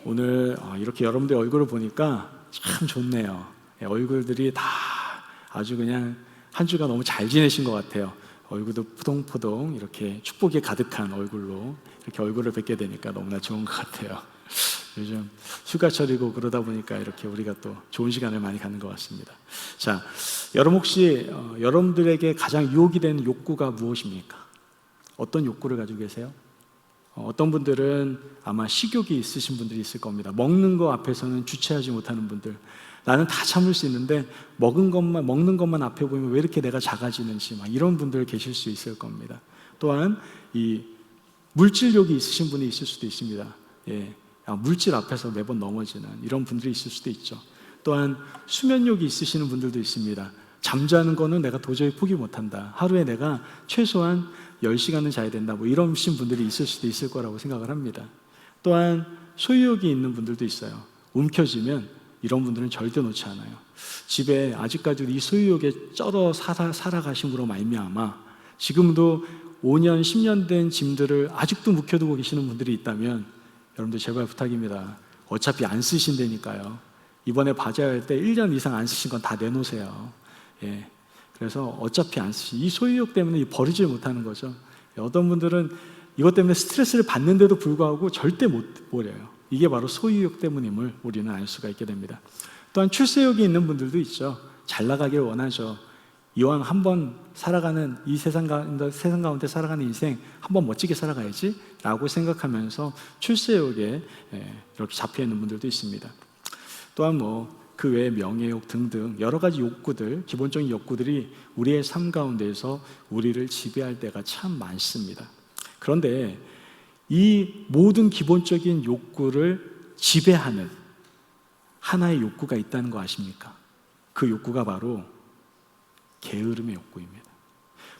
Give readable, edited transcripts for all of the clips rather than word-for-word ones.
오늘 이렇게 여러분들 얼굴을 보니까 참 좋네요. 얼굴들이 다 아주 그냥 한 주가 너무 잘 지내신 것 같아요. 얼굴도 포동포동 이렇게 축복이 가득한 얼굴로 이렇게 얼굴을 뵙게 되니까 너무나 좋은 것 같아요. 요즘 휴가철이고 그러다 보니까 이렇게 우리가 또 좋은 시간을 많이 갖는 것 같습니다. 자, 여러분 혹시 여러분들에게 가장 유혹이 되는 욕구가 무엇입니까? 어떤 욕구를 가지고 계세요? 어떤 분들은 아마 식욕이 있으신 분들이 있을 겁니다. 먹는 거 앞에서는 주체하지 못하는 분들, 나는 다 참을 수 있는데 먹는 것만 앞에 보이면 왜 이렇게 내가 작아지는지 막 이런 분들 계실 수 있을 겁니다. 또한 이 물질욕이 있으신 분이 있을 수도 있습니다. 물질 앞에서 매번 넘어지는 이런 분들이 있을 수도 있죠. 또한 수면욕이 있으시는 분들도 있습니다. 잠자는 거는 내가 도저히 포기 못한다. 하루에 내가 최소한 10시간은 자야 된다. 뭐 이런 분들이 있을 수도 있을 거라고 생각을 합니다. 또한 소유욕이 있는 분들도 있어요. 움켜쥐면 이런 분들은 절대 놓지 않아요. 집에 아직까지도 이 소유욕에 쩔어 살아가신 분으로 말미암아 지금도 5년, 10년 된 짐들을 아직도 묵혀두고 계시는 분들이 있다면 여러분들 제발 부탁입니다. 어차피 안 쓰신다니까요. 이번에 바자회할 때 1년 이상 안 쓰신 건 다 내놓으세요. 그래서 어차피 안 쓰신 이 소유욕 때문에 버리질 못하는 거죠. 어떤 분들은 이것 때문에 스트레스를 받는데도 불구하고 절대 못 버려요. 이게 바로 소유욕 때문임을 우리는 알 수가 있게 됩니다. 또한 출세욕이 있는 분들도 있죠. 잘 나가길 원하죠. 이왕 한번 살아가는 이 세상 가운데 살아가는 인생 한번 멋지게 살아가야지 라고 생각하면서 출세욕에 이렇게 잡혀있는 분들도 있습니다. 또한 그 외에 명예욕 등등 여러 가지 욕구들, 기본적인 욕구들이 우리의 삶 가운데에서 우리를 지배할 때가 참 많습니다. 그런데 이 모든 기본적인 욕구를 지배하는 하나의 욕구가 있다는 거 아십니까? 그 욕구가 바로 게으름의 욕구입니다.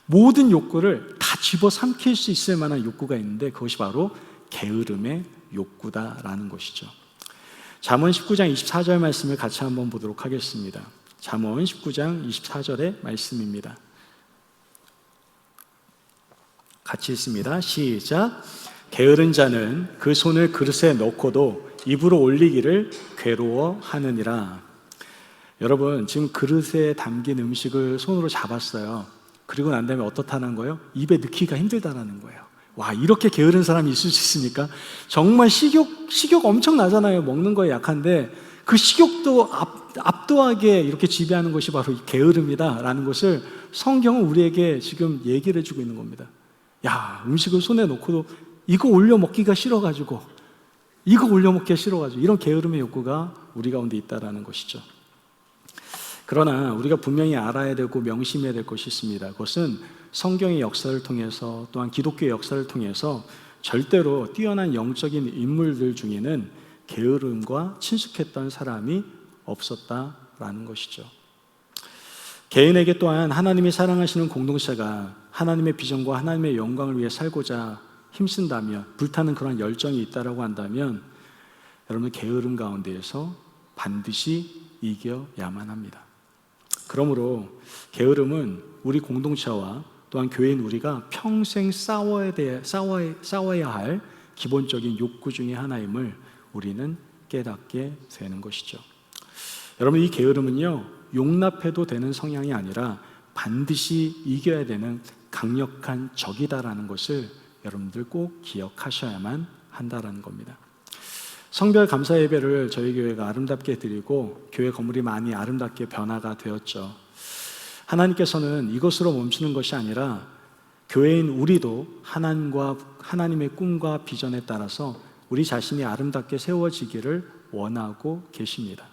모든 욕구를 다 집어삼킬 수 있을 만한 욕구가 있는데 그것이 바로 게으름의 욕구다라는 것이죠. 잠언 19장 24절 말씀을 같이 한번 보도록 하겠습니다. 잠언 19장 24절의 말씀입니다. 같이 읽습니다. 시작. 게으른 자는 그 손을 그릇에 넣고도 입으로 올리기를 괴로워하느니라. 여러분 지금 그릇에 담긴 음식을 손으로 잡았어요. 그리고 난 다음에 어떻다는 거예요? 입에 넣기가 힘들다는 거예요. 와, 이렇게 게으른 사람이 있을 수 있습니까? 정말 식욕 엄청 나잖아요. 먹는 거에 약한데 그 식욕도 압도하게 이렇게 지배하는 것이 바로 이 게으름이다라는 것을 성경은 우리에게 지금 얘기를 해주고 있는 겁니다. 야, 음식을 손에 놓고도 이거 올려 먹기가 싫어가지고 이런 게으름의 욕구가 우리 가운데 있다라는 것이죠. 그러나 우리가 분명히 알아야 되고 명심해야 될 것이 있습니다. 그것은 성경의 역사를 통해서 또한 기독교의 역사를 통해서 절대로 뛰어난 영적인 인물들 중에는 게으름과 친숙했던 사람이 없었다라는 것이죠. 개인에게 또한 하나님이 사랑하시는 공동체가 하나님의 비전과 하나님의 영광을 위해 살고자 힘쓴다면, 불타는 그런 열정이 있다라고 한다면 여러분 게으름 가운데에서 반드시 이겨야만 합니다. 그러므로 게으름은 우리 공동체와 또한 교회인 우리가 평생 싸워야 할 기본적인 욕구 중에 하나임을 우리는 깨닫게 되는 것이죠. 여러분 이 게으름은요 용납해도 되는 성향이 아니라 반드시 이겨야 되는 강력한 적이다라는 것을 여러분들 꼭 기억하셔야만 한다라는 겁니다. 성별 감사 예배를 저희 교회가 아름답게 드리고 교회 건물이 많이 아름답게 변화가 되었죠. 하나님께서는 이것으로 멈추는 것이 아니라 교회인 우리도 하나님의 꿈과 비전에 따라서 우리 자신이 아름답게 세워지기를 원하고 계십니다.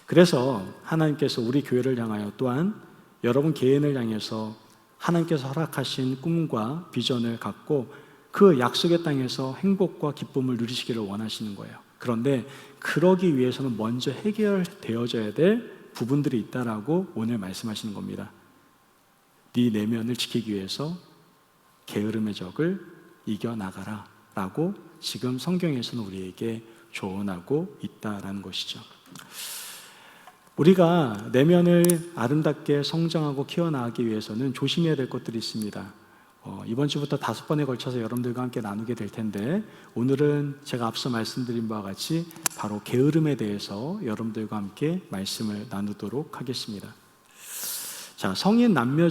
그래서 하나님께서 우리 교회를 향하여 또한 여러분 개인을 향해서 하나님께서 허락하신 꿈과 비전을 갖고 그 약속의 땅에서 행복과 기쁨을 누리시기를 원하시는 거예요. 그런데 그러기 위해서는 먼저 해결되어져야 될 부분들이 있다라고 오늘 말씀하시는 겁니다. 네 내면을 지키기 위해서 게으름의 적을 이겨나가라 라고 지금 성경에서는 우리에게 조언하고 있다라는 것이죠. 우리가 내면을 아름답게 성장하고 키워나가기 위해서는 조심해야 될 것들이 있습니다. 이번 주부터 5번에 걸쳐서 여러분들과 함께 나누게 될 텐데, 오늘은 제가 앞서 말씀드린 바와 같이 바로 게으름에 대해서 여러분들과 함께 말씀을 나누도록 하겠습니다. 자, 성인 남녀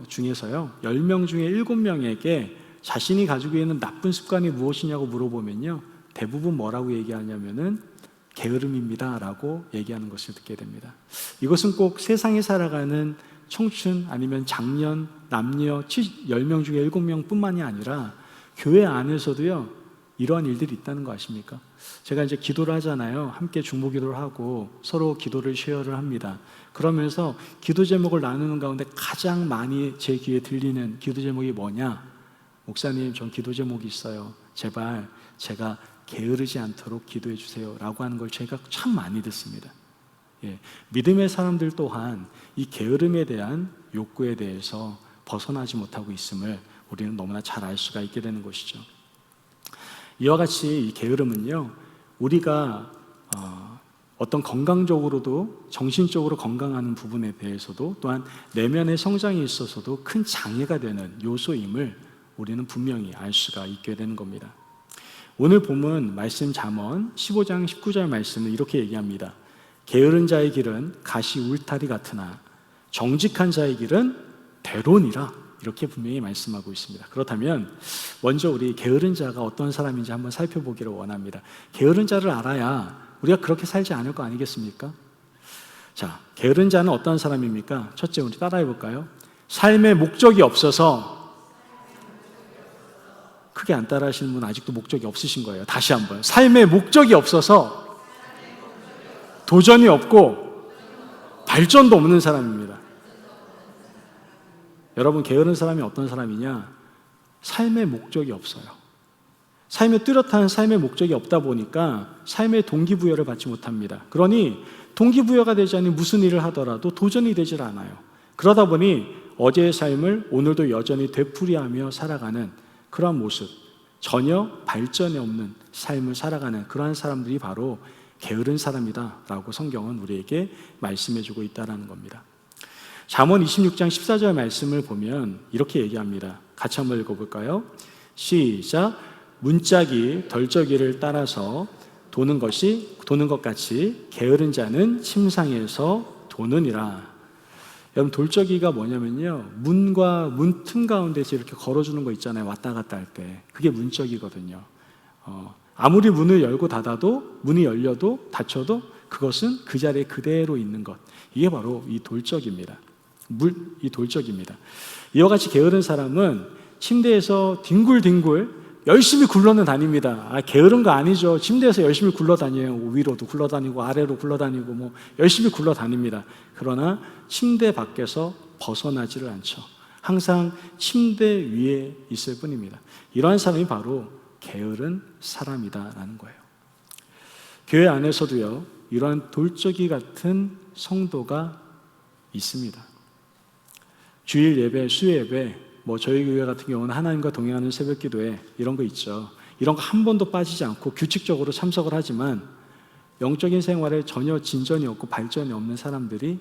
중에서요, 10명 중에 7명에게 자신이 가지고 있는 나쁜 습관이 무엇이냐고 물어보면요, 대부분 뭐라고 얘기하냐면은 게으름입니다 라고 얘기하는 것을 듣게 됩니다. 이것은 꼭 세상에 살아가는 청춘 아니면 장년, 남녀 10명 중에 7명 뿐만이 아니라 교회 안에서도요, 이러한 일들이 있다는 거 아십니까? 제가 이제 기도를 하잖아요. 함께 중보 기도를 하고 서로 기도를 쉐어를 합니다. 그러면서 기도 제목을 나누는 가운데 가장 많이 제 귀에 들리는 기도 제목이 뭐냐? 목사님, 전 기도 제목이 있어요. 제발 제가 게으르지 않도록 기도해 주세요 라고 하는 걸 제가 참 많이 듣습니다. 믿음의 사람들 또한 이 게으름에 대한 욕구에 대해서 벗어나지 못하고 있음을 우리는 너무나 잘 알 수가 있게 되는 것이죠. 이와 같이 이 게으름은요, 우리가 어떤 건강적으로도 정신적으로 건강하는 부분에 대해서도 또한 내면의 성장에 있어서도 큰 장애가 되는 요소임을 우리는 분명히 알 수가 있게 되는 겁니다. 오늘 본문 말씀 잠언 15장 19절 말씀은 이렇게 얘기합니다. 게으른 자의 길은 가시 울타리 같으나 정직한 자의 길은 대론이라, 이렇게 분명히 말씀하고 있습니다. 그렇다면 먼저 우리 게으른 자가 어떤 사람인지 한번 살펴보기를 원합니다. 게으른 자를 알아야 우리가 그렇게 살지 않을 거 아니겠습니까? 자, 게으른 자는 어떤 사람입니까? 첫째, 우리 따라해 볼까요? 삶의 목적이 없어서, 크게 안 따라 하시는 분 아직도 목적이 없으신 거예요. 다시 한번. 삶의 목적이 없어서 도전이 없고 발전도 없는 사람입니다. 여러분, 게으른 사람이 어떤 사람이냐? 삶의 목적이 없어요. 삶의 뚜렷한 삶의 목적이 없다 보니까 삶의 동기부여를 받지 못합니다. 그러니 동기부여가 되지 않는 무슨 일을 하더라도 도전이 되질 않아요. 그러다 보니 어제의 삶을 오늘도 여전히 되풀이하며 살아가는 그러한 모습, 전혀 발전이 없는 삶을 살아가는 그러한 사람들이 바로 게으른 사람이다 라고 성경은 우리에게 말씀해주고 있다는 겁니다. 잠언 26장 14절 말씀을 보면 이렇게 얘기합니다. 같이 한번 읽어볼까요? 시작. 문짝이 덜저기를 따라서 도는 것 같이 게으른 자는 침상에서 도느니라. 여러분, 돌저기가 뭐냐면요, 문과 문 틈 가운데서 이렇게 걸어주는 거 있잖아요. 왔다 갔다 할 때. 그게 문짝이거든요. 아무리 문을 열고 닫아도, 문이 열려도 닫혀도 그것은 그 자리에 그대로 있는 것. 이게 바로 이 돌적입니다. 이 돌적입니다. 이와 같이 게으른 사람은 침대에서 뒹굴뒹굴 열심히 굴러는 다닙니다. 게으른 거 아니죠. 침대에서 열심히 굴러다녀요. 위로도 굴러다니고 아래로 굴러다니고 열심히 굴러다닙니다. 그러나 침대 밖에서 벗어나지를 않죠. 항상 침대 위에 있을 뿐입니다. 이러한 사람이 바로 게으른 사람이다라는 거예요. 교회 안에서도요, 이러한 돌적이 같은 성도가 있습니다. 주일 예배, 수요 예배, 저희 교회 같은 경우는 하나님과 동행하는 새벽 기도회 이런 거 있죠. 이런 거 한 번도 빠지지 않고 규칙적으로 참석을 하지만 영적인 생활에 전혀 진전이 없고 발전이 없는 사람들이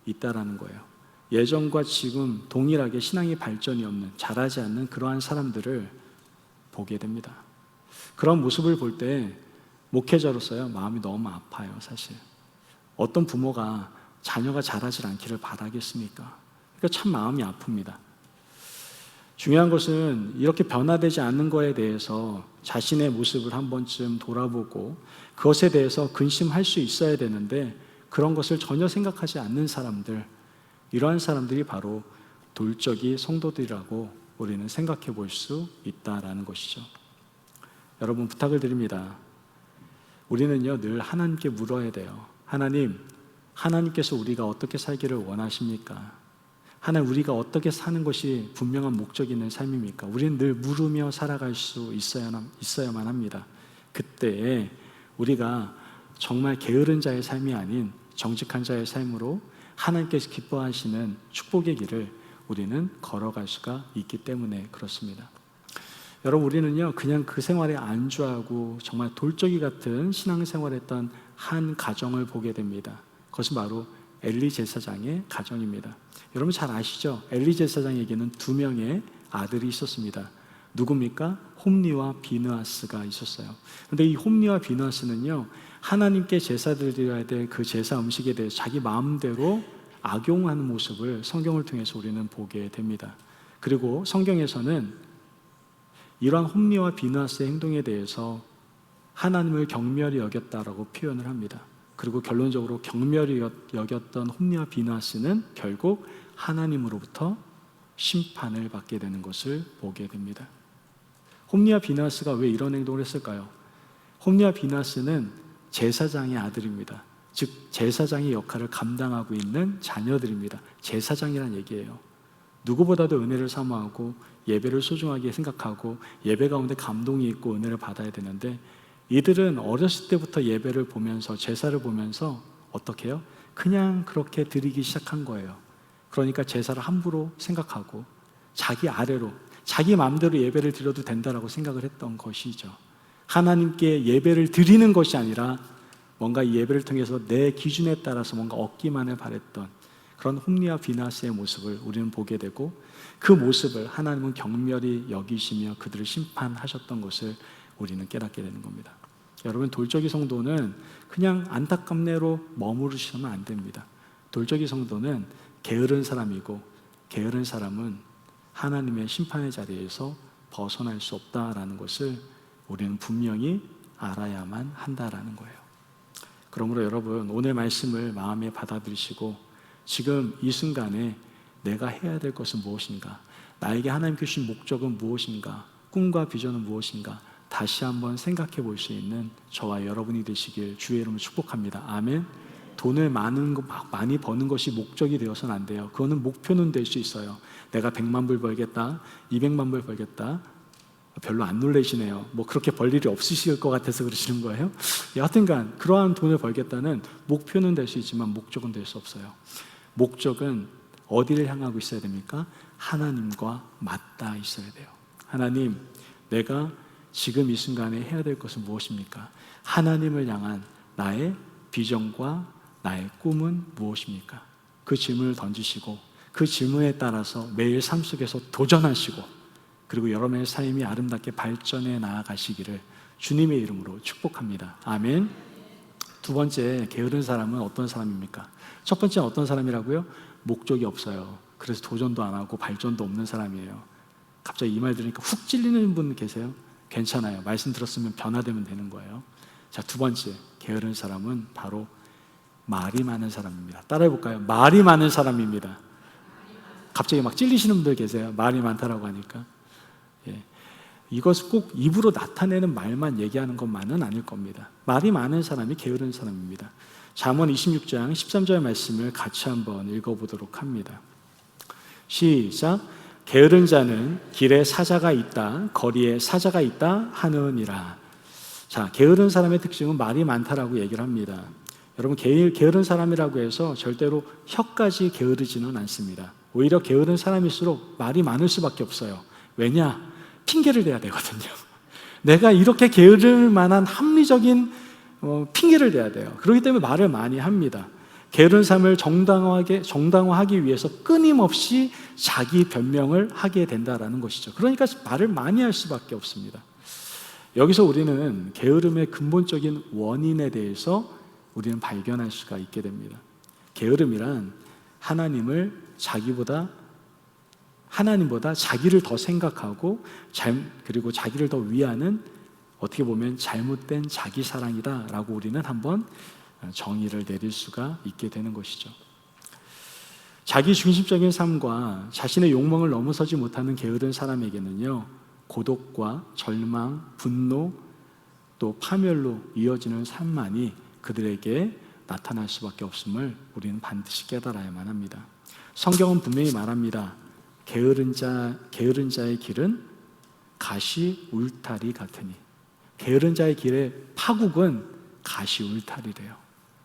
있다라는 거예요. 예전과 지금 동일하게 신앙이 발전이 없는, 자라지 않는 그러한 사람들을 보게 됩니다. 그런 모습을 볼 때 목회자로서요, 마음이 너무 아파요. 사실 어떤 부모가 자녀가 자라지 않기를 바라겠습니까? 그러니까 참 마음이 아픕니다. 중요한 것은 이렇게 변화되지 않는 거에 대해서 자신의 모습을 한 번쯤 돌아보고 그것에 대해서 근심할 수 있어야 되는데, 그런 것을 전혀 생각하지 않는 사람들, 이러한 사람들이 바로 돌적이 성도들이라고 우리는 생각해 볼 수 있다라는 것이죠. 여러분, 부탁을 드립니다. 우리는요, 늘 하나님께 물어야 돼요. 하나님께서 우리가 어떻게 살기를 원하십니까? 하나님, 우리가 어떻게 사는 것이 분명한 목적이 있는 삶입니까? 우리는 늘 물으며 살아갈 수 있어야만 합니다. 그때에 우리가 정말 게으른 자의 삶이 아닌 정직한 자의 삶으로 하나님께서 기뻐하시는 축복의 길을 우리는 걸어갈 수가 있기 때문에 그렇습니다. 여러분, 우리는요, 그냥 그 생활에 안주하고 정말 돌적이 같은 신앙생활을 했던 한 가정을 보게 됩니다. 그것은 바로 엘리 제사장의 가정입니다. 여러분 잘 아시죠? 엘리 제사장에게는 2명의 아들이 있었습니다. 누굽니까? 홈리와 비느하스가 있었어요. 그런데 이 홈리와 비느하스는요, 하나님께 제사 드려야 될 그 제사 음식에 대해서 자기 마음대로 악용하는 모습을 성경을 통해서 우리는 보게 됩니다. 그리고 성경에서는 이러한 홈리와 비느하스의 행동에 대해서 하나님을 경멸히 여겼다라고 표현을 합니다. 그리고 결론적으로 경멸히 여겼던 홈리와 비느하스는 결국 하나님으로부터 심판을 받게 되는 것을 보게 됩니다. 홈리와 비느하스가 왜 이런 행동을 했을까요? 홈리와 비느하스는 제사장의 아들입니다. 즉 제사장의 역할을 감당하고 있는 자녀들입니다. 제사장이란 얘기예요. 누구보다도 은혜를 사모하고 예배를 소중하게 생각하고 예배 가운데 감동이 있고 은혜를 받아야 되는데, 이들은 어렸을 때부터 예배를 보면서 제사를 보면서 어떻게 해요? 그냥 그렇게 드리기 시작한 거예요. 그러니까 제사를 함부로 생각하고 자기 아래로 자기 마음대로 예배를 드려도 된다라고 생각을 했던 것이죠. 하나님께 예배를 드리는 것이 아니라 뭔가 이 예배를 통해서 내 기준에 따라서 뭔가 얻기만을 바랬던 그런 홈리와 비느하스의 모습을 우리는 보게 되고, 그 모습을 하나님은 경멸히 여기시며 그들을 심판하셨던 것을 우리는 깨닫게 되는 겁니다. 여러분, 돌적이 성도는 그냥 안타깝네로 머무르시면 안 됩니다. 돌적이 성도는 게으른 사람이고, 게으른 사람은 하나님의 심판의 자리에서 벗어날 수 없다라는 것을 우리는 분명히 알아야만 한다라는 거예요. 그러므로 여러분, 오늘 말씀을 마음에 받아들이시고 지금 이 순간에 내가 해야 될 것은 무엇인가, 나에게 하나님께 주신 목적은 무엇인가, 꿈과 비전은 무엇인가, 다시 한번 생각해 볼 수 있는 저와 여러분이 되시길 주의 이름으로 축복합니다. 아멘. 돈을 많이 버는 것이 목적이 되어서는 안 돼요. 그거는 목표는 될 수 있어요. 내가 100만 불 벌겠다, 200만 불 벌겠다. 별로 안 놀라시네요. 뭐 그렇게 벌 일이 없으실 것 같아서 그러시는 거예요? 여하튼간 그러한 돈을 벌겠다는 목표는 될 수 있지만 목적은 될 수 없어요. 목적은 어디를 향하고 있어야 됩니까? 하나님과 맞닿아 있어야 돼요. 하나님, 내가 지금 이 순간에 해야 될 것은 무엇입니까? 하나님을 향한 나의 비전과 나의 꿈은 무엇입니까? 그 질문을 던지시고 그 질문에 따라서 매일 삶 속에서 도전하시고, 그리고 여러분의 삶이 아름답게 발전해 나아가시기를 주님의 이름으로 축복합니다. 아멘. 두 번째, 게으른 사람은 어떤 사람입니까? 첫 번째는 어떤 사람이라고요? 목적이 없어요. 그래서 도전도 안 하고 발전도 없는 사람이에요. 갑자기 이 말 들으니까 훅 찔리는 분 계세요? 괜찮아요. 말씀 들었으면 변화되면 되는 거예요. 자, 두 번째, 게으른 사람은 바로 말이 많은 사람입니다. 따라해볼까요? 말이 많은 사람입니다. 갑자기 막 찔리시는 분들 계세요. 말이 많다라고 하니까. 예. 이것을 꼭 입으로 나타내는 말만 얘기하는 것만은 아닐 겁니다. 말이 많은 사람이 게으른 사람입니다. 잠언 26장 13절 말씀을 같이 한번 읽어보도록 합니다. 시작. 게으른 자는 길에 사자가 있다, 거리에 사자가 있다 하느니라. 자, 게으른 사람의 특징은 말이 많다라고 얘기를 합니다. 여러분, 게으른 사람이라고 해서 절대로 혀까지 게으르지는 않습니다. 오히려 게으른 사람일수록 말이 많을 수밖에 없어요. 왜냐? 핑계를 대야 되거든요. 내가 이렇게 게으를 만한 합리적인 핑계를 대야 돼요. 그렇기 때문에 말을 많이 합니다. 게으른 삶을 정당화하기 위해서 끊임없이 자기 변명을 하게 된다라는 것이죠. 그러니까 말을 많이 할 수밖에 없습니다. 여기서 우리는 게으름의 근본적인 원인에 대해서 우리는 발견할 수가 있게 됩니다. 게으름이란 하나님보다 자기를 더 생각하고 그리고 자기를 더 위하는, 어떻게 보면 잘못된 자기 사랑이다라고 우리는 한번 정의를 내릴 수가 있게 되는 것이죠. 자기 중심적인 삶과 자신의 욕망을 넘어서지 못하는 게으른 사람에게는요, 고독과 절망, 분노, 또 파멸로 이어지는 삶만이 그들에게 나타날 수밖에 없음을 우리는 반드시 깨달아야만 합니다. 성경은 분명히 말합니다. 게으른 자의 길은 가시 울타리 같으니. 게으른 자의 길의 파국은 가시 울타리래요.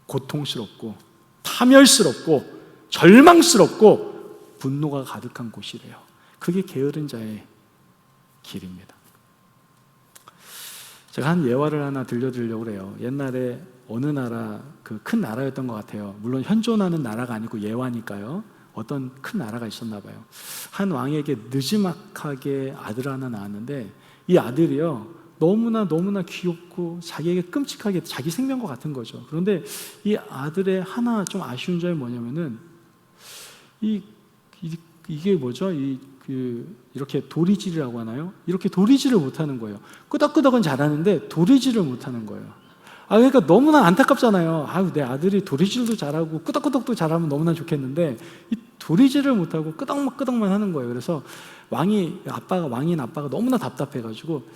고통스럽고 파멸스럽고 절망스럽고 분노가 가득한 곳이래요. 그게 게으른 자의 길입니다. 제가 한 예화를 하나 들려드리려고 해요. 옛날에 어느 나라, 그 큰 나라였던 것 같아요. 물론 현존하는 나라가 아니고 예화니까요. 어떤 큰 나라가 있었나 봐요. 한 왕에게 느지막하게 아들 하나 낳았는데 이 아들이요 너무나 귀엽고 자기에게 끔찍하게 자기 생명과 같은 거죠. 그런데 이 아들의 하나 좀 아쉬운 점이 뭐냐면은 이게 뭐죠? 이렇게 도리질이라고 하나요? 이렇게 도리질을 못하는 거예요. 끄덕끄덕은 잘하는데 도리질을 못하는 거예요. 그러니까 너무나 안타깝잖아요. 내 아들이 도리질도 잘하고 끄덕끄덕도 잘하면 너무나 좋겠는데 이 도리질을 못하고 끄덕만 하는 거예요. 그래서 왕인 아빠가 너무나 답답해가지고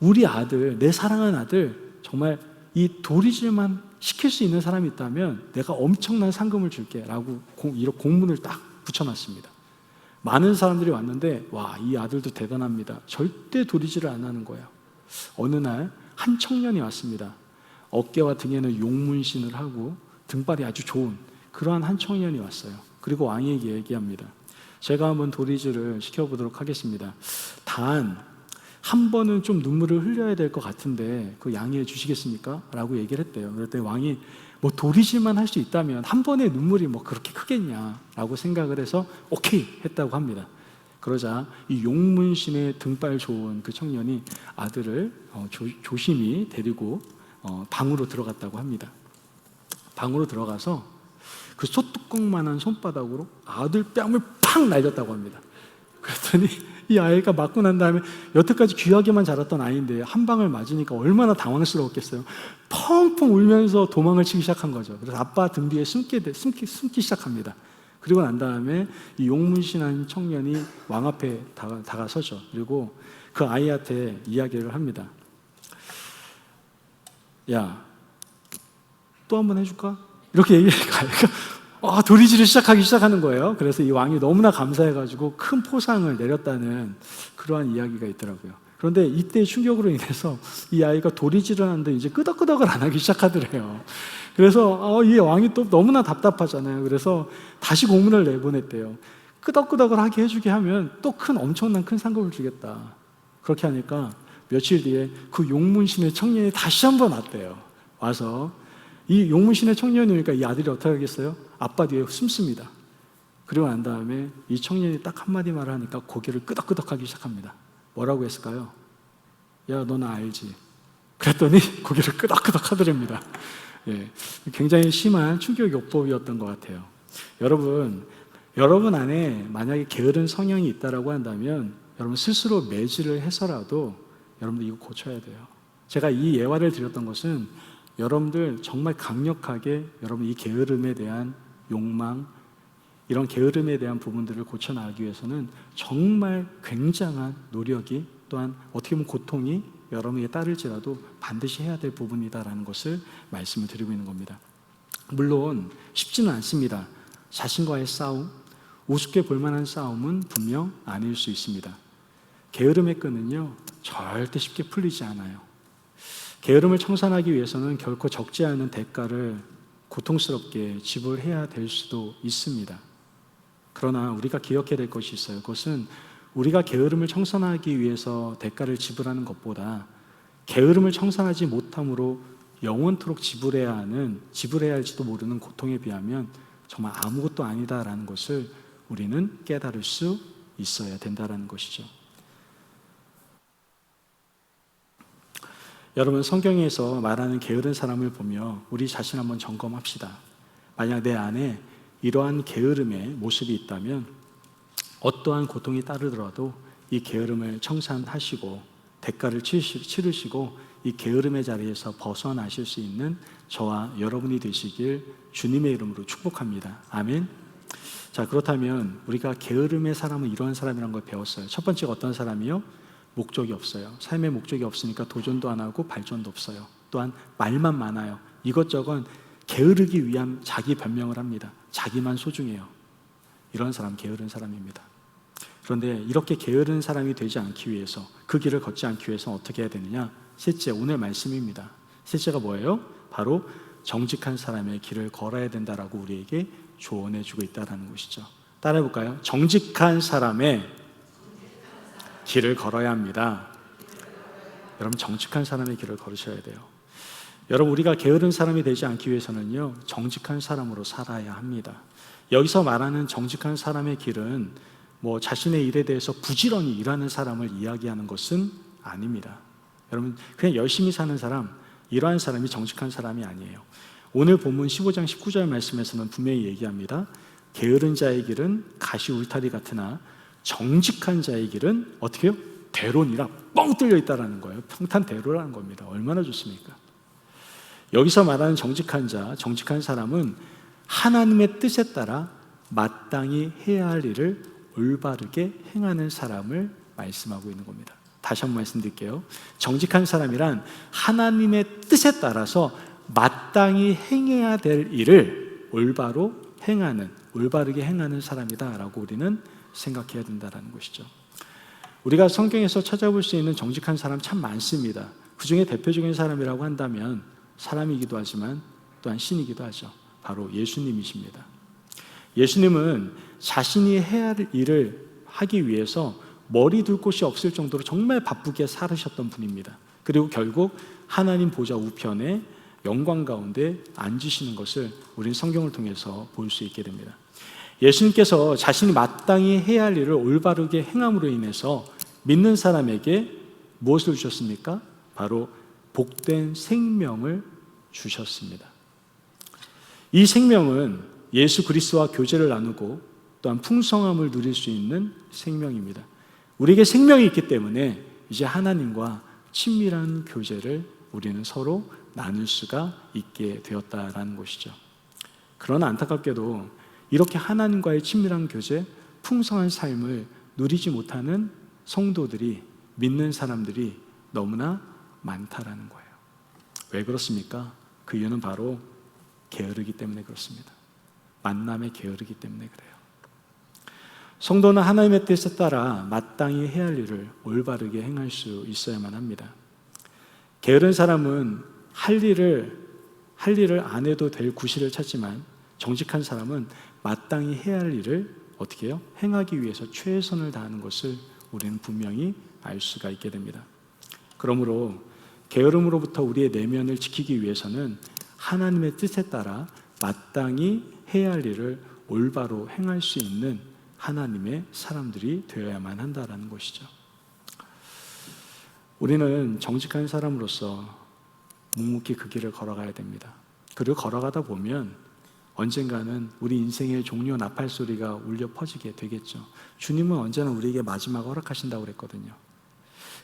우리 아들, 내 사랑하는 아들 정말 이 도리질만 시킬 수 있는 사람이 있다면 내가 엄청난 상금을 줄게 라고 이렇게 공문을 딱 붙여놨습니다. 많은 사람들이 왔는데 와, 이 아들도 대단합니다. 절대 도리질을 안 하는 거예요. 어느 날 한 청년이 왔습니다. 어깨와 등에는 용문신을 하고 등발이 아주 좋은 그러한 한 청년이 왔어요. 그리고 왕에게 얘기합니다. 제가 한번 도리질을 시켜보도록 하겠습니다. 단 한 번은 좀 눈물을 흘려야 될 것 같은데 그 양해해 주시겠습니까? 라고 얘기를 했대요. 그랬더니 왕이 뭐 도리질만 할 수 있다면 한 번의 눈물이 뭐 그렇게 크겠냐 라고 생각을 해서 오케이 했다고 합니다. 그러자 이 용문신의 등발 좋은 그 청년이 아들을 조심히 데리고 방으로 들어갔다고 합니다. 방으로 들어가서 그 소뚜껑만한 손바닥으로 아들 뺨을 팍 날렸다고 합니다. 그랬더니 이 아이가 맞고 난 다음에 여태까지 귀하게만 자랐던 아이인데 한 방을 맞으니까 얼마나 당황스러웠겠어요. 펑펑 울면서 도망을 치기 시작한 거죠. 그래서 아빠 등 뒤에 숨기 시작합니다. 그리고 난 다음에 이 용문신한 청년이 왕 앞에 다가서죠. 그리고 그 아이한테 이야기를 합니다. 야, 또 한 번 해줄까? 이렇게 얘기하니까 도리질을 시작하는 거예요. 그래서 이 왕이 너무나 감사해가지고 큰 포상을 내렸다는 그러한 이야기가 있더라고요. 그런데 이때 충격으로 인해서 이 아이가 도리질을 하는데 이제 끄덕끄덕을 안 하기 시작하더래요. 그래서 이 왕이 또 너무나 답답하잖아요. 그래서 다시 공문을 내보냈대요. 끄덕끄덕을 하게 해주게 하면 또 엄청난 큰 상금을 주겠다. 그렇게 하니까 며칠 뒤에 그 용문신의 청년이 다시 한번 왔대요. 와서 이 용문신의 청년이 오니까 이 아들이 어떻게 하겠어요? 아빠 뒤에 숨습니다. 그리고 난 다음에 이 청년이 딱 한마디 말을 하니까 고개를 끄덕끄덕하기 시작합니다. 뭐라고 했을까요? 야, 너 나 알지? 그랬더니 고개를 끄덕끄덕 하더랍니다. 예, 굉장히 심한 충격요법이었던 것 같아요. 여러분 안에 만약에 게으른 성향이 있다라고 한다면 여러분 스스로 매질을 해서라도 여러분들 이거 고쳐야 돼요. 제가 이 예화를 드렸던 것은 여러분들 정말 강력하게 여러분 이 게으름에 대한 욕망, 이런 게으름에 대한 부분들을 고쳐나가기 위해서는 정말 굉장한 노력이 또한 어떻게 보면 고통이 여러분에게 따를지라도 반드시 해야 될 부분이다라는 것을 말씀을 드리고 있는 겁니다. 물론 쉽지는 않습니다. 자신과의 싸움, 우습게 볼 만한 싸움은 분명 아닐 수 있습니다. 게으름의 끈은요 절대 쉽게 풀리지 않아요. 게으름을 청산하기 위해서는 결코 적지 않은 대가를 고통스럽게 지불해야 될 수도 있습니다. 그러나 우리가 기억해야 될 것이 있어요. 그것은 우리가 게으름을 청산하기 위해서 대가를 지불하는 것보다 게으름을 청산하지 못함으로 영원토록 지불해야 할지도 모르는 고통에 비하면 정말 아무것도 아니다라는 것을 우리는 깨달을 수 있어야 된다라는 것이죠. 여러분, 성경에서 말하는 게으른 사람을 보며 우리 자신 한번 점검합시다. 만약 내 안에 이러한 게으름의 모습이 있다면 어떠한 고통이 따르더라도 이 게으름을 청산하시고 대가를 치르시고 이 게으름의 자리에서 벗어나실 수 있는 저와 여러분이 되시길 주님의 이름으로 축복합니다. 아멘. 자, 그렇다면 우리가 게으름의 사람은 이러한 사람이라는 걸 배웠어요. 첫 번째가 어떤 사람이요? 목적이 없어요. 삶의 목적이 없으니까 도전도 안 하고 발전도 없어요. 또한 말만 많아요. 이것저것 게으르기 위한 자기 변명을 합니다. 자기만 소중해요. 이런 사람 게으른 사람입니다. 그런데 이렇게 게으른 사람이 되지 않기 위해서, 그 길을 걷지 않기 위해서 어떻게 해야 되느냐? 셋째, 오늘 말씀입니다. 셋째가 뭐예요? 바로 정직한 사람의 길을 걸어야 된다라고 우리에게 조언해 주고 있다는 것이죠. 따라해 볼까요? 정직한 사람의 길을 걸어야 합니다. 여러분, 정직한 사람의 길을 걸으셔야 돼요. 여러분, 우리가 게으른 사람이 되지 않기 위해서는요, 정직한 사람으로 살아야 합니다. 여기서 말하는 정직한 사람의 길은 뭐 자신의 일에 대해서 부지런히 일하는 사람을 이야기하는 것은 아닙니다. 여러분, 그냥 열심히 사는 사람, 이러한 사람이 정직한 사람이 아니에요. 오늘 본문 15장 19절 말씀에서는 분명히 얘기합니다. 게으른 자의 길은 가시 울타리 같으나 정직한 자의 길은 어떻게 해요? 대론이라 뻥 뚫려 있다라는 거예요. 평탄대로라는 겁니다. 얼마나 좋습니까? 여기서 말하는 정직한 자, 정직한 사람은 하나님의 뜻에 따라 마땅히 해야 할 일을 올바르게 행하는 사람을 말씀하고 있는 겁니다. 다시 한번 말씀드릴게요. 정직한 사람이란 하나님의 뜻에 따라서 마땅히 행해야 될 일을 올바르게 행하는 사람이다라고 우리는 생각해야 된다는 것이죠. 우리가 성경에서 찾아볼 수 있는 정직한 사람 참 많습니다. 그 중에 대표적인 사람이라고 한다면 사람이기도 하지만 또한 신이기도 하죠. 바로 예수님이십니다. 예수님은 자신이 해야 할 일을 하기 위해서 머리 둘 곳이 없을 정도로 정말 바쁘게 살으셨던 분입니다. 그리고 결국 하나님 보좌 우편에 영광 가운데 앉으시는 것을 우리는 성경을 통해서 볼 수 있게 됩니다. 예수님께서 자신이 마땅히 해야 할 일을 올바르게 행함으로 인해서 믿는 사람에게 무엇을 주셨습니까? 바로 복된 생명을 주셨습니다. 이 생명은 예수 그리스도와 교제를 나누고 또한 풍성함을 누릴 수 있는 생명입니다. 우리에게 생명이 있기 때문에 이제 하나님과 친밀한 교제를 우리는 서로 나눌 수가 있게 되었다라는 것이죠. 그러나 안타깝게도 이렇게 하나님과의 친밀한 교제, 풍성한 삶을 누리지 못하는 성도들이, 믿는 사람들이 너무나 많다라는 거예요. 왜 그렇습니까? 그 이유는 바로 게으르기 때문에 그렇습니다. 만남에 게으르기 때문에 그래요. 성도는 하나님의 뜻에 따라 마땅히 해야 할 일을 올바르게 행할 수 있어야만 합니다. 게으른 사람은 할 일을 안 해도 될 구실을 찾지만 정직한 사람은 마땅히 해야 할 일을 어떻게 해요? 행하기 위해서 최선을 다하는 것을 우리는 분명히 알 수가 있게 됩니다. 그러므로 게으름으로부터 우리의 내면을 지키기 위해서는 하나님의 뜻에 따라 마땅히 해야 할 일을 올바로 행할 수 있는 하나님의 사람들이 되어야만 한다는 것이죠. 우리는 정직한 사람으로서 묵묵히 그 길을 걸어가야 됩니다. 그리고 걸어가다 보면 언젠가는 우리 인생의 종료 나팔 소리가 울려 퍼지게 되겠죠. 주님은 언제나 우리에게 마지막을 허락하신다고 그랬거든요.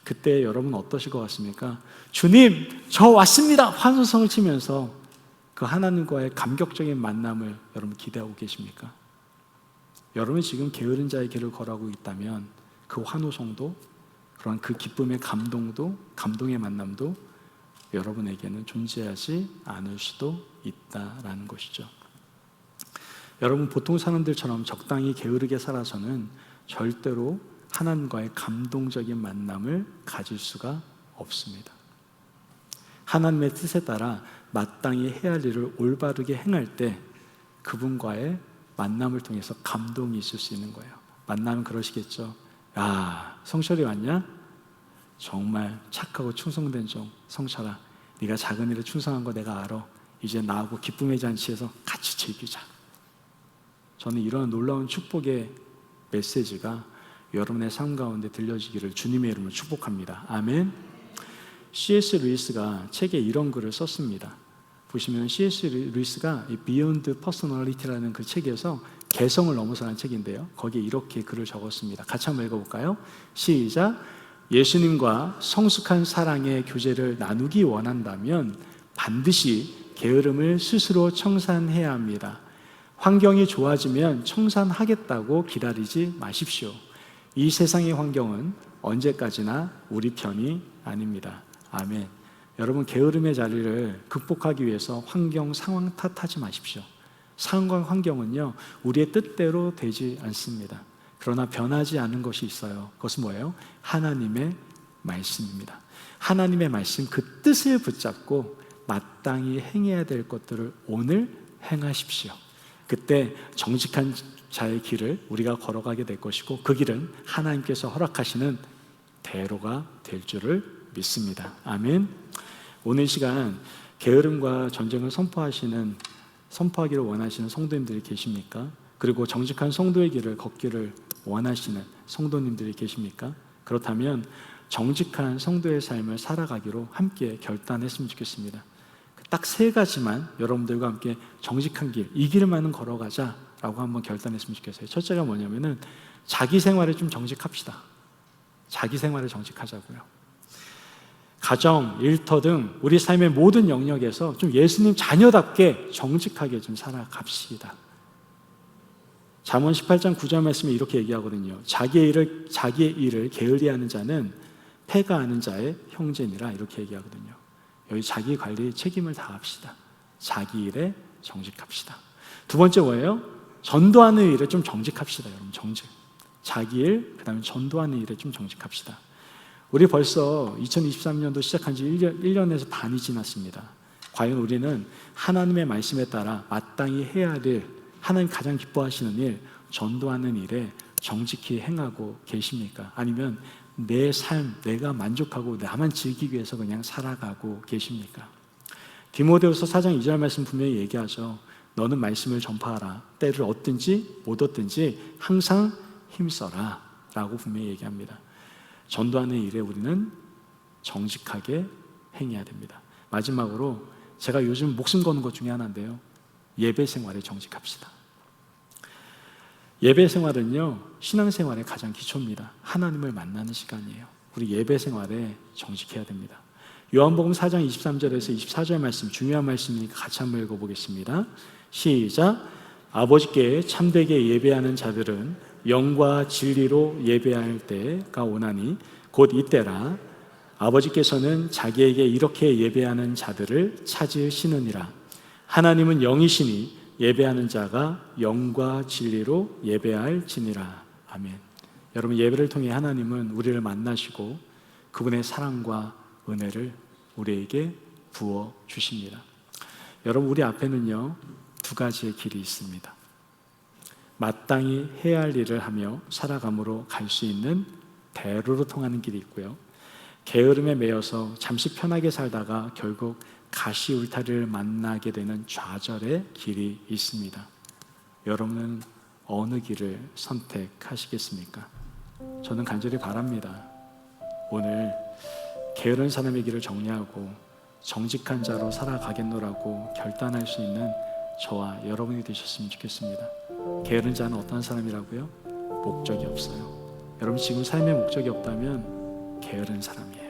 그때 여러분 어떠실 것 같습니까? 주님, 저 왔습니다! 환호성을 치면서 그 하나님과의 감격적인 만남을 여러분 기대하고 계십니까? 여러분이 지금 게으른 자의 길을 걸어가고 있다면 그 환호성도, 그런 그 기쁨의 감동도, 감동의 만남도 여러분에게는 존재하지 않을 수도 있다라는 것이죠. 여러분, 보통 사람들처럼 적당히 게으르게 살아서는 절대로 하나님과의 감동적인 만남을 가질 수가 없습니다. 하나님의 뜻에 따라 마땅히 해야 할 일을 올바르게 행할 때 그분과의 만남을 통해서 감동이 있을 수 있는 거예요. 만나면 그러시겠죠. 야, 성철이 왔냐? 정말 착하고 충성된 종 성철아, 네가 작은 일에 충성한 거 내가 알아. 이제 나하고 기쁨의 잔치에서 같이 즐기자. 저는 이런 놀라운 축복의 메시지가 여러분의 삶 가운데 들려지기를 주님의 이름으로 축복합니다. 아멘. C.S. 루이스가 책에 이런 글을 썼습니다. 보시면 C.S. 루이스가 Beyond Personality라는 그 책에서 개성을 넘어서는 책인데요, 거기에 이렇게 글을 적었습니다. 같이 한번 읽어볼까요? 시작. 예수님과 성숙한 사랑의 교제를 나누기 원한다면 반드시 게으름을 스스로 청산해야 합니다. 환경이 좋아지면 청산하겠다고 기다리지 마십시오. 이 세상의 환경은 언제까지나 우리 편이 아닙니다. 아멘. 여러분, 게으름의 자리를 극복하기 위해서 환경, 상황 탓하지 마십시오. 상황과 환경은요, 우리의 뜻대로 되지 않습니다. 그러나 변하지 않은 것이 있어요. 그것은 뭐예요? 하나님의 말씀입니다. 하나님의 말씀, 그 뜻을 붙잡고 마땅히 행해야 될 것들을 오늘 행하십시오. 그때 정직한 자의 길을 우리가 걸어가게 될 것이고, 그 길은 하나님께서 허락하시는 대로가 될 줄을 믿습니다. 아멘. 오늘 시간 게으름과 전쟁을 선포하기를 원하시는 성도님들이 계십니까? 그리고 정직한 성도의 길을 걷기를 원하시는 성도님들이 계십니까? 그렇다면 정직한 성도의 삶을 살아가기로 함께 결단했으면 좋겠습니다. 딱 3가지만 여러분들과 함께 정직한 길, 이 길만은 걸어가자라고 한번 결단했으면 좋겠어요. 첫째가 뭐냐면은 자기 생활에 좀 정직합시다. 자기 생활에 정직하자고요. 가정, 일터 등 우리 삶의 모든 영역에서 좀 예수님 자녀답게 정직하게 좀 살아갑시다. 잠언 18장 9절 말씀에 이렇게 얘기하거든요. 자기의 일을 게으리하는 자는 패가 하는 자의 형제니라, 이렇게 얘기하거든요. 여기 자기 관리 책임을 다합시다. 자기 일에 정직합시다. 두 번째 뭐예요? 전도하는 일에 좀 정직합시다. 여러분, 정직. 자기 일, 그 다음에 전도하는 일에 좀 정직합시다. 우리 벌써 2023년도 시작한 지 1년에서 반이 지났습니다. 과연 우리는 하나님의 말씀에 따라 마땅히 해야 할 일, 하나님 가장 기뻐하시는 일, 전도하는 일에 정직히 행하고 계십니까? 아니면 내 삶, 내가 만족하고 나만 즐기기 위해서 그냥 살아가고 계십니까? 디모데후서 4장 2절 말씀 분명히 얘기하죠. 너는 말씀을 전파하라. 때를 얻든지 못 얻든지 항상 힘써라 라고 분명히 얘기합니다. 전도하는 일에 우리는 정직하게 행해야 됩니다. 마지막으로 제가 요즘 목숨 거는 것 중에 하나인데요. 예배 생활에 정직합시다. 예배 생활은요, 신앙생활의 가장 기초입니다. 하나님을 만나는 시간이에요. 우리 예배 생활에 정직해야 됩니다. 요한복음 4장 23절에서 24절 말씀, 중요한 말씀이니까 같이 한번 읽어보겠습니다. 시작. 아버지께 참되게 예배하는 자들은 영과 진리로 예배할 때가 오나니 곧 이때라. 아버지께서는 자기에게 이렇게 예배하는 자들을 찾으시느니라. 하나님은 영이시니 예배하는 자가 영과 진리로 예배할지니라. 아멘. 여러분, 예배를 통해 하나님은 우리를 만나시고 그분의 사랑과 은혜를 우리에게 부어 주십니다. 여러분, 우리 앞에는요 2가지의 길이 있습니다. 마땅히 해야 할 일을 하며 살아감으로 갈 수 있는 대로로 통하는 길이 있고요, 게으름에 매여서 잠시 편하게 살다가 결국 가시 울타리를 만나게 되는 좌절의 길이 있습니다. 여러분은 어느 길을 선택하시겠습니까? 저는 간절히 바랍니다. 오늘 게으른 사람의 길을 정리하고 정직한 자로 살아가겠노라고 결단할 수 있는 저와 여러분이 되셨으면 좋겠습니다. 게으른 자는 어떤 사람이라고요? 목적이 없어요. 여러분, 지금 삶에 목적이 없다면 게으른 사람이에요.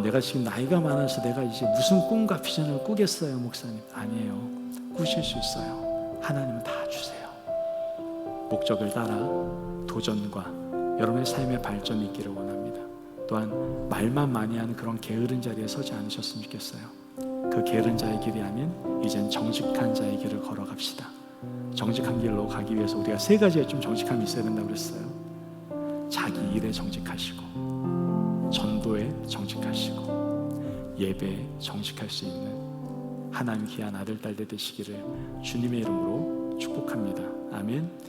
내가 지금 나이가 많아서 내가 이제 무슨 꿈과 비전을 꾸겠어요, 목사님? 아니에요. 꾸실 수 있어요. 하나님은 다 주세요. 목적을 따라 도전과 여러분의 삶의 발전이 있기를 원합니다. 또한 말만 많이 하는 그런 게으른 자리에 서지 않으셨으면 좋겠어요. 그 게으른 자의 길이 아닌 이젠 정직한 자의 길을 걸어갑시다. 정직한 길로 가기 위해서 우리가 3가지의 좀 정직함이 있어야 된다고 그랬어요. 자기 일에 정직하시고, 전도에 정직하시고, 예배에 정직할 수 있는 하나님 귀한 아들, 딸들 되시기를 주님의 이름으로 축복합니다. 아멘.